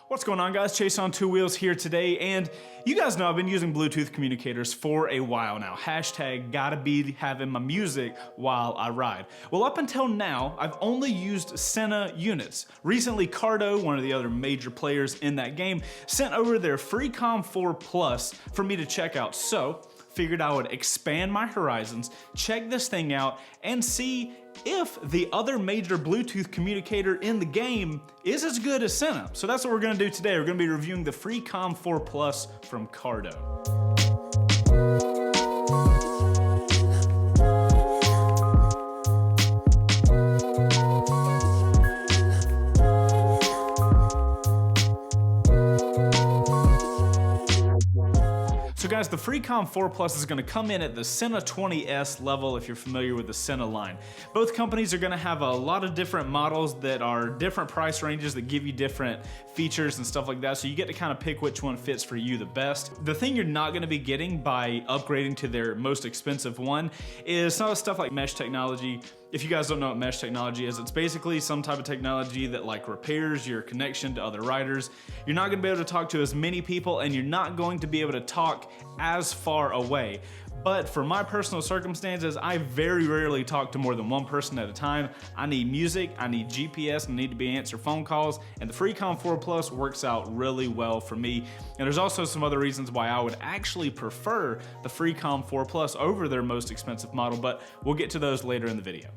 What's going on, guys? Chaseontwowheels here today, and you guys know I've been using Bluetooth communicators for a while now. Hashtag gotta be having my music while I ride. Well, up until now, I've only used Sena units. Recently, Cardo, one of the other major players in that game, sent over their Freecom 4 Plus for me to check out. So, figured I would expand my horizons, check this thing out, and see if the other major Bluetooth communicator in the game is as good as Sena. So that's what we're gonna do today. We're gonna be reviewing the Freecom 4 Plus from Cardo. So guys, the Freecom 4 Plus is going to come in at the Sena 20S level if you're familiar with the Sena line. Both companies are going to have a lot of different models that are different price ranges that give you different features and stuff like that, so you get to kind of pick which one fits for you the best. The thing you're not going to be getting by upgrading to their most expensive one is some of the stuff like mesh technology. If you guys don't know what mesh technology is, it's basically some type of technology that like repairs your connection to other riders. You're not gonna be able to talk to as many people, and you're not going to be able to talk as far away. But for my personal circumstances, I very rarely talk to more than one person at a time. I need music, I need GPS, and I need to be answer phone calls, and the Freecom 4 Plus works out really well for me. And there's also some other reasons why I would actually prefer the Freecom 4 Plus over their most expensive model, but we'll get to those later in the video.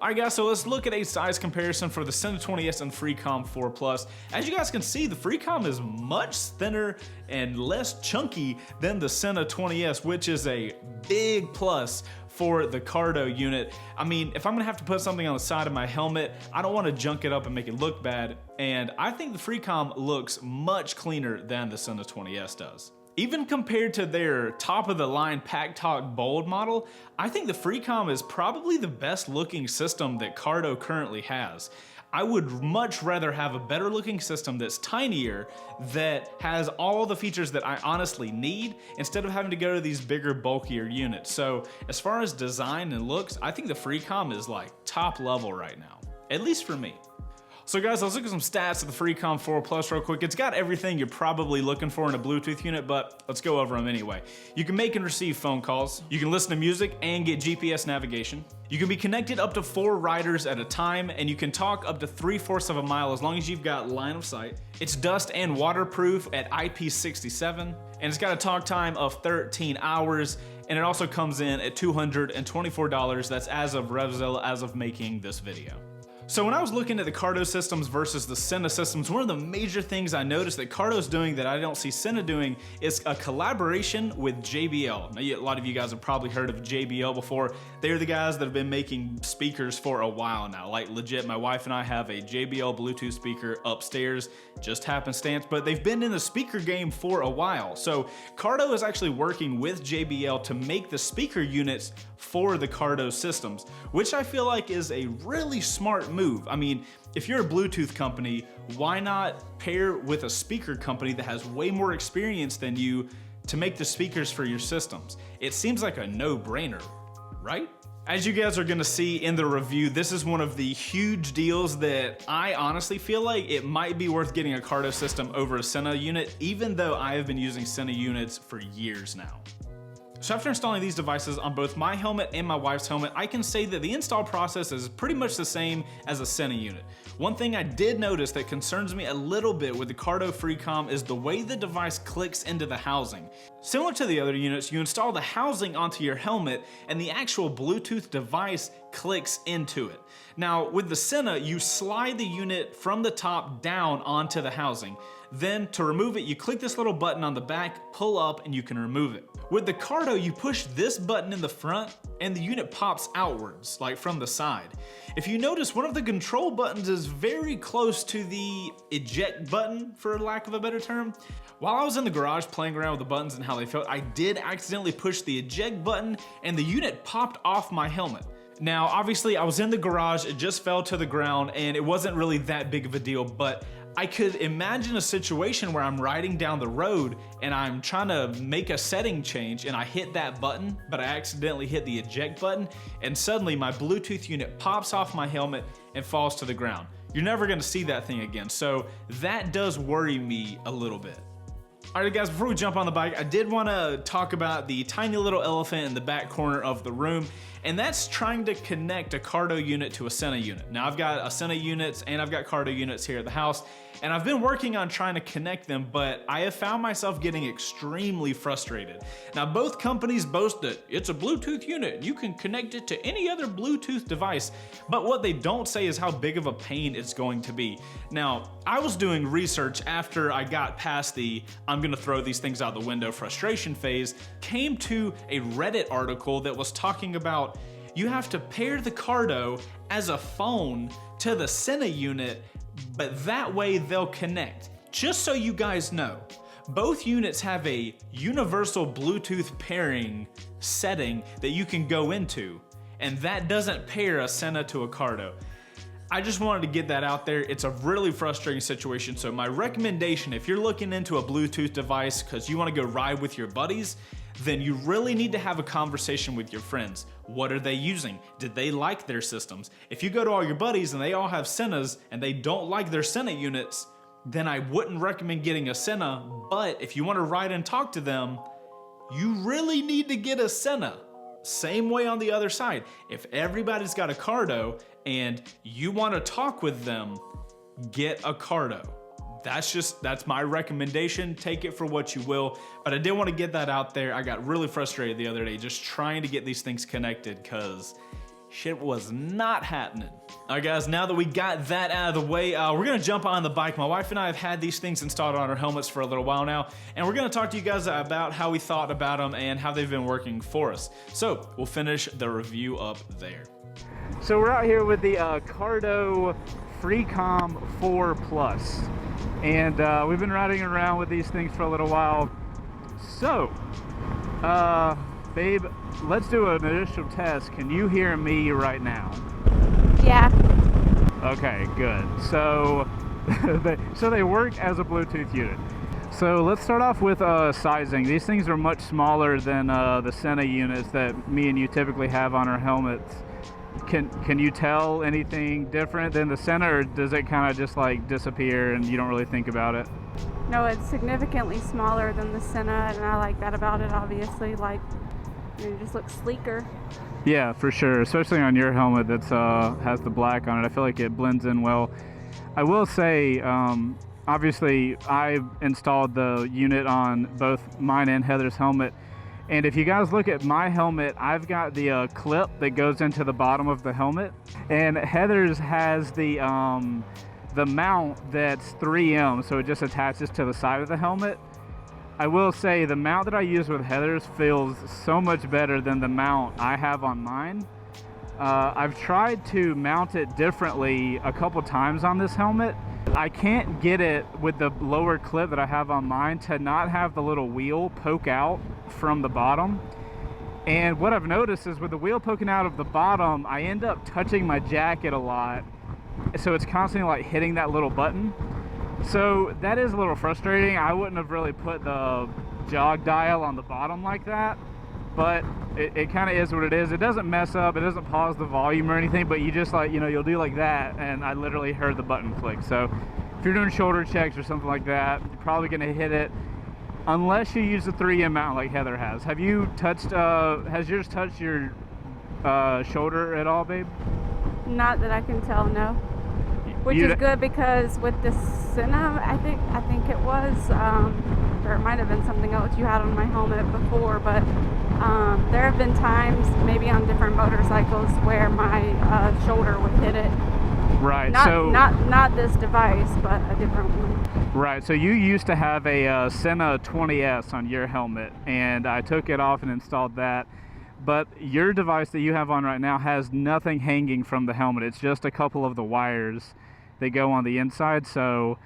Alright guys, so let's look at a size comparison for the Sena 20S and Freecom 4 Plus. As you guys can see, the Freecom is much thinner and less chunky than the Sena 20S, which is a big plus for the Cardo unit. I mean, if I'm gonna have to put something on the side of my helmet, I don't wanna junk it up and make it look bad, and I think the Freecom looks much cleaner than the Sena 20S does. Even compared to their top-of-the-line Pack Talk Bold model, I think the Freecom is probably the best looking system that Cardo currently has. I would much rather have a better looking system that's tinier, that has all the features that I honestly need, instead of having to go to these bigger, bulkier units. So as far as design and looks, I think the Freecom is like top level right now, at least for me. So guys, let's look at some stats of the Freecom 4 Plus real quick. It's got everything you're probably looking for in a Bluetooth unit, but let's go over them anyway. You can make and receive phone calls. You can listen to music and get GPS navigation. You can be connected up to 4 riders at a time, and you can talk up to 3/4 of a mile as long as you've got line of sight. It's dust and waterproof at IP67, and it's got a talk time of 13 hours, and it also comes in at $224. That's as of Revzilla, as of making this video. So when I was looking at the Cardo systems versus the Sena systems, one of the major things I noticed that Cardo's doing that I don't see Sena doing is a collaboration with JBL. Now, a lot of you guys have probably heard of JBL before. They're the guys that have been making speakers for a while now. Like legit, my wife and I have a JBL Bluetooth speaker upstairs, just happenstance, but they've been in the speaker game for a while. So Cardo is actually working with JBL to make the speaker units for the Cardo systems, which I feel like is a really smart move. I mean, if you're a Bluetooth company, why not pair with a speaker company that has way more experience than you to make the speakers for your systems? It seems like a no-brainer, right? As you guys are gonna see in the review, this is one of the huge deals that I honestly feel like it might be worth getting a Cardo system over a Sena unit, even though I have been using Sena units for years now. So after installing these devices on both my helmet and my wife's helmet, I can say that the install process is pretty much the same as a Sena unit. One thing I did notice that concerns me a little bit with the Cardo Freecom is the way the device clicks into the housing. Similar to the other units, you install the housing onto your helmet and the actual Bluetooth device clicks into it. Now with the Sena, you slide the unit from the top down onto the housing. Then to remove it, you click this little button on the back, pull up, and you can remove it. With the Cardo, you push this button in the front and the unit pops outwards, like from the side. If you notice, one of the control buttons is very close to the eject button, for lack of a better term. While I was in the garage playing around with the buttons and how they felt, I did accidentally push the eject button and the unit popped off my helmet. Now, obviously I was in the garage, it just fell to the ground and it wasn't really that big of a deal, but I could imagine a situation where I'm riding down the road and I'm trying to make a setting change and I hit that button, but I accidentally hit the eject button and suddenly my Bluetooth unit pops off my helmet and falls to the ground. you're never gonna see that thing again. So that does worry me a little bit. All right, guys, before we jump on the bike, I did want to talk about the tiny little elephant in the back corner of the room, and that's trying to connect a Cardo unit to a Sena unit. Now, I've got a Sena units and I've got Cardo units here at the house, and I've been working on trying to connect them, but I have found myself getting extremely frustrated. Now, both companies boast that it's a Bluetooth unit. You can connect it to any other Bluetooth device, but what they don't say is how big of a pain it's going to be. Now, I was doing research after I got past the I'm gonna throw these things out the window frustration phase, came to a Reddit article that was talking about you have to pair the Cardo as a phone to the Sena unit, but that way they'll connect. Just so you guys know, both units have a universal Bluetooth pairing setting that you can go into, and that doesn't pair a Sena to a Cardo. I just wanted to get that out there. It's a really frustrating situation. So my recommendation, if you're looking into a Bluetooth device because you want to go ride with your buddies, then you really need to have a conversation with your friends. What are they using? Did they like their systems? If you go to all your buddies and they all have Senas and they don't like their Sena units, then I wouldn't recommend getting a Sena. But if you want to ride and talk to them, you really need to get a Sena. Same way on the other side. If everybody's got a Cardo and you want to talk with them, get a Cardo. That's my recommendation. Take it for what you will. But I did want to get that out there. I got really frustrated the other day just trying to get these things connected because shit was not happening. All right, guys, now that we got that out of the way, we're gonna jump on the bike. My wife and I have had these things installed on our helmets for a little while now, and we're gonna talk to you guys about how we thought about them and how they've been working for us. So we'll finish the review up there. So we're out here with the Cardo Freecom 4 Plus, and we've been riding around with these things for a little while. So, babe, let's do an initial test. Can you hear me right now? Yeah. Okay, good. So, they work as a Bluetooth unit. So let's start off with sizing. These things are much smaller than the Sena units that me and you typically have on our helmets. Can you tell anything different than the Sena, or does it kind of just like disappear and you don't really think about it? No, it's significantly smaller than the Sena, and I like that about it, obviously. Like, it just looks sleeker. Yeah, for sure, especially on your helmet that's has the black on it. I feel like it blends in well. I will say, obviously, I installed the unit on both mine and Heather's helmet. And if you guys look at my helmet, I've got the clip that goes into the bottom of the helmet, and Heather's has the mount that's 3M, so it just attaches to the side of the helmet. I will say the mount that I use with Heather's feels so much better than the mount I have on mine. I've tried to mount it differently a couple times on this helmet. I can't get it with the lower clip that I have on mine to not have the little wheel poke out from the bottom. And what I've noticed is with the wheel poking out of the bottom, I end up touching my jacket a lot. So it's constantly like hitting that little button. So that is a little frustrating. I wouldn't have really put the jog dial on the bottom like that, but it kind of is what it is. It doesn't mess up, it doesn't pause the volume or anything, but you just like, you know, you'll do like that, and I literally heard the button click. So if you're doing shoulder checks or something like that, you're probably gonna hit it, unless you use the 3M mount like Heather has. Have you touched, has yours touched your shoulder at all, babe? Not that I can tell, no. Which is good, because with the Sena, I think it was, or it might have been something else you had on my helmet before, but there have been times, maybe on different motorcycles, where my shoulder would hit it. Right. Not this device, but a different one. Right. So you used to have a Sena 20S on your helmet, and I took it off and installed that. But your device that you have on right now has nothing hanging from the helmet. It's just a couple of the wires that go on the inside. So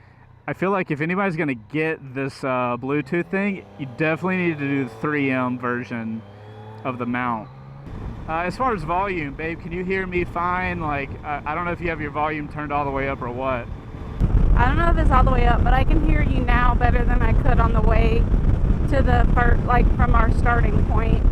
I feel like if anybody's going to get this Bluetooth thing, you definitely need to do the 3M version of the mount. As far as volume, babe, can you hear me fine? Like, I don't know if you have your volume turned all the way up or what. I don't know if it's all the way up, but I can hear you now better than I could on the way to the first, like from our starting point.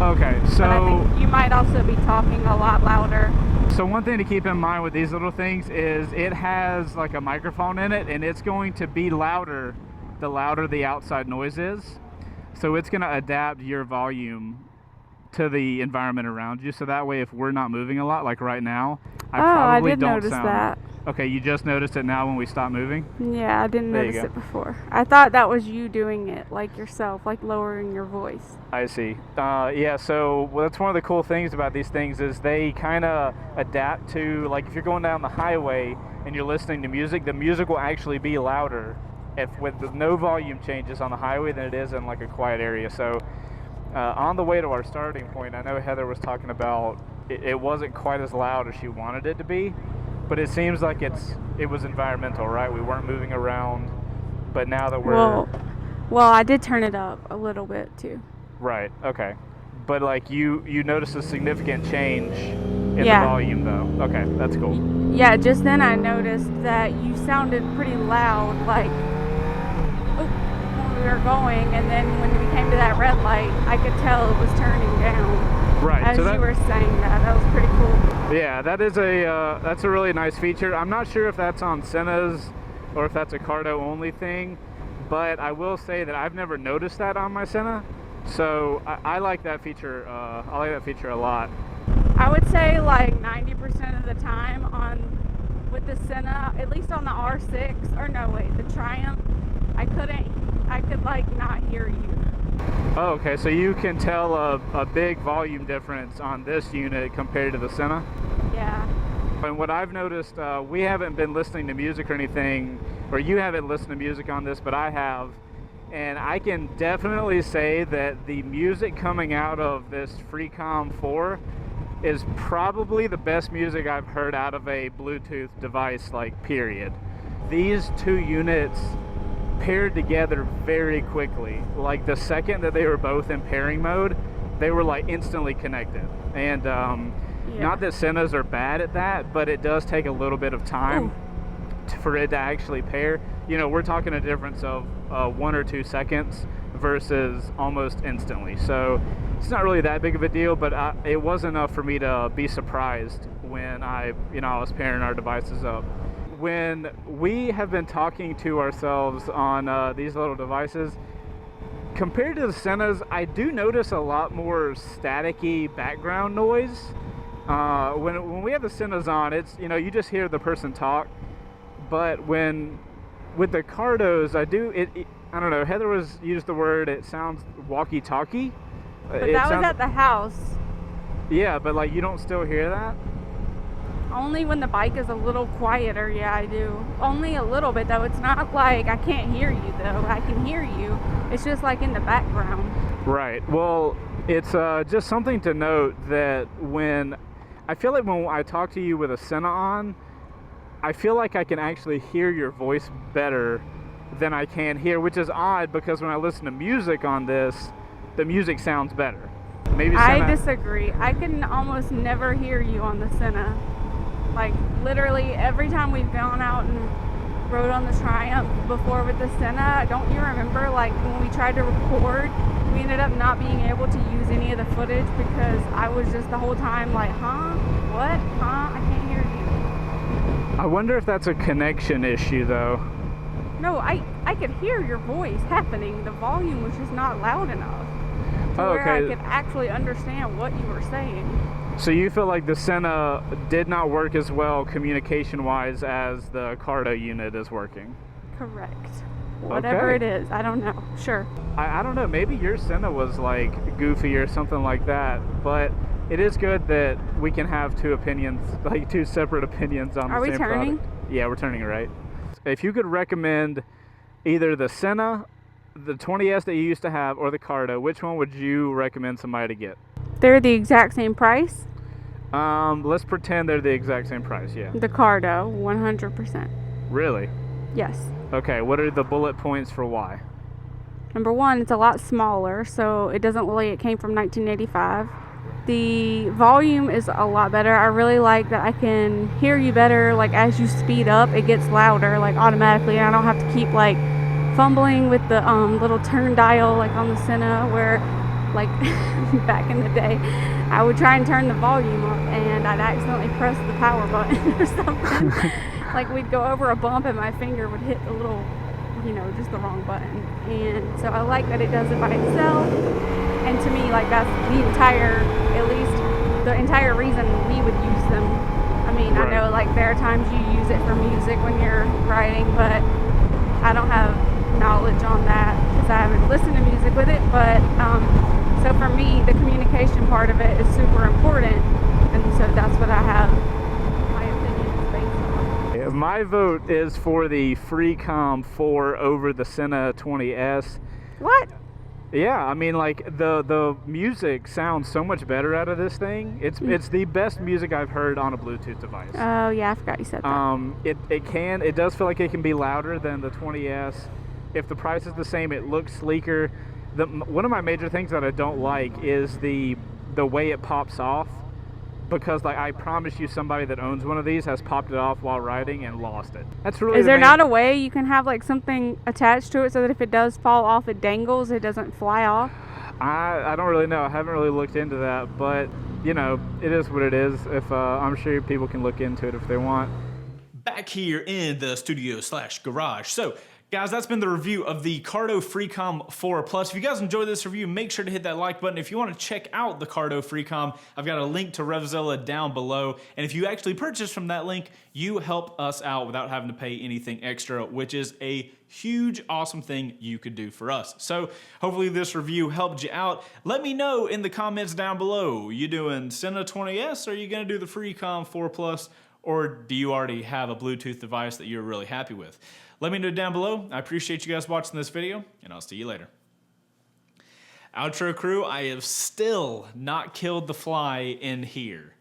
Okay, so but I think you might also be talking a lot louder. So one thing to keep in mind with these little things is it has like a microphone in it, and it's going to be louder the louder the outside noise is. So it's going to adapt your volume to the environment around you. So that way, if we're not moving a lot, like right now, I probably did don't notice sound. that. Okay, you just noticed it now when we stop moving? Yeah, I didn't There you notice go. it before. I thought that was you doing it, like yourself, like lowering your voice. I see. Yeah, so that's one of the cool things about these things is they kind of adapt to, like if you're going down the highway and you're listening to music, the music will actually be louder with no volume changes on the highway than it is in like a quiet area. So on the way to our starting point, I know Heather was talking about it wasn't quite as loud as she wanted it to be, but it seems like it was environmental, right? We weren't moving around, but now that we're... Well, I did turn it up a little bit too. Right, okay. But like you noticed a significant change in the Yeah. volume though. Okay, that's cool. Yeah, just then I noticed that you sounded pretty loud, like when we were going, and then when we came to that red light, I could tell it was turning down. Right. As so you were saying that was pretty cool. Yeah, that's a really nice feature. I'm not sure if that's on Sena's or if that's a Cardo only thing, but I will say that I've never noticed that on my Sena. So I like that feature. I like that feature a lot. I would say like 90% of the time with the Sena, at least on the R6, or no wait, the Triumph, I could like not hear you. Oh, okay, so you can tell a big volume difference on this unit compared to the Sena? Yeah. And what I've noticed, we haven't been listening to music or anything, or you haven't listened to music on this, but I have. And I can definitely say that the music coming out of this Freecom 4 is probably the best music I've heard out of a Bluetooth device, like, period. These two units paired together very quickly. Like, the second that they were both in pairing mode, they were, like, instantly connected. And not that Senas are bad at that, but it does take a little bit of time for it to actually pair. You know, we're talking a difference of 1 or 2 seconds versus almost instantly. So it's not really that big of a deal, but it was enough for me to be surprised when I was pairing our devices up. When we have been talking to ourselves on these little devices, compared to the Senas, I do notice a lot more staticky background noise. When we have the Senas on, it's, you just hear the person talk. But with the Cardos, I don't know, Heather used the word, it sounds walkie-talkie. But that was at the house. Yeah, but like you don't still hear that? Only when the bike is a little quieter, yeah, I do. Only a little bit, though. It's not like I can't hear you, though. I can hear you. It's just like in the background. Right. Well, it's just something to note that I feel like when I talk to you with a Sena on, I feel like I can actually hear your voice better than I can here, which is odd because when I listen to music on this, the music sounds better. Maybe I disagree. I can almost never hear you on the Sena. Like, literally, every time we've gone out and rode on the Triumph before with the Sena, don't you remember, like, when we tried to record, we ended up not being able to use any of the footage because I was just the whole time like, huh? What? Huh? I can't hear you. I wonder if that's a connection issue, though. No, I could hear your voice happening. The volume was just not loud enough to where I could actually understand what you were saying. So you feel like the Sena did not work as well communication-wise as the Cardo unit is working? Correct. Whatever it is, I don't know. Sure. I don't know. Maybe your Sena was like goofy or something like that, but it is good that we can have two separate opinions on the same product. Are we turning? Yeah, we're turning right. If you could recommend either the Sena, the 20S that you used to have, or the Cardo, which one would you recommend somebody to get? They're the exact same price? Let's pretend they're the exact same price, yeah. The Cardo, 100%. Really? Yes. Okay, what are the bullet points for why? Number one, it's a lot smaller, so it doesn't look like it came from 1985. The volume is a lot better. I really like that I can hear you better. Like, as you speed up, it gets louder, like, automatically, and I don't have to keep, like, fumbling with the little turn dial, like, on the Sena, where like back in the day, I would try and turn the volume up and I'd accidentally press the power button or something. Like we'd go over a bump and my finger would hit the little, just the wrong button. And so I like that it does it by itself. And to me, like that's the entire reason we would use them. I mean, right. I know like there are times you use it for music when you're riding, but I don't have knowledge on that because I haven't listened to music with it. But so for me, the communication part of it is super important, and so that's what I have my opinions based on. My vote is for the Freecom 4 over the Sena 20S. What? Yeah, I mean, like the music sounds so much better out of this thing. It's the best music I've heard on a Bluetooth device. Oh yeah, I forgot you said that. It does feel like it can be louder than the 20S. If the price is the same, it looks sleeker. One of my major things that I don't like is the way it pops off, because like I promise you, somebody that owns one of these has popped it off while riding and lost it. That's really. Is there not a way you can have like something attached to it so that if it does fall off, it dangles, it doesn't fly off? I don't really know. I haven't really looked into that, but it is what it is. If I'm sure people can look into it if they want. Back here in the studio/garage. So, guys, that's been the review of the Cardo Freecom 4 Plus. If you guys enjoyed this review, make sure to hit that like button. If you want to check out the Cardo Freecom, I've got a link to Revzilla down below. And if you actually purchase from that link, you help us out without having to pay anything extra, which is a huge, awesome thing you could do for us. So hopefully this review helped you out. Let me know in the comments down below. You doing Sena 20S, or are you going to do the Freecom 4 Plus? Or do you already have a Bluetooth device that you're really happy with? Let me know down below. I appreciate you guys watching this video, and I'll see you later. Outro crew, I have still not killed the fly in here.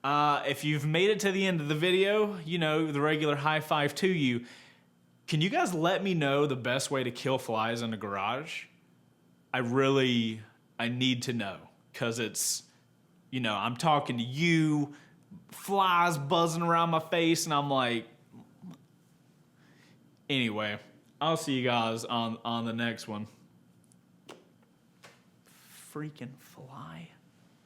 If you've made it to the end of the video, the regular high five to you. Can you guys let me know the best way to kill flies in a garage? I need to know, because it's, I'm talking to you, flies buzzing around my face, and I'm like, anyway, I'll see you guys on the next one. Freaking fly.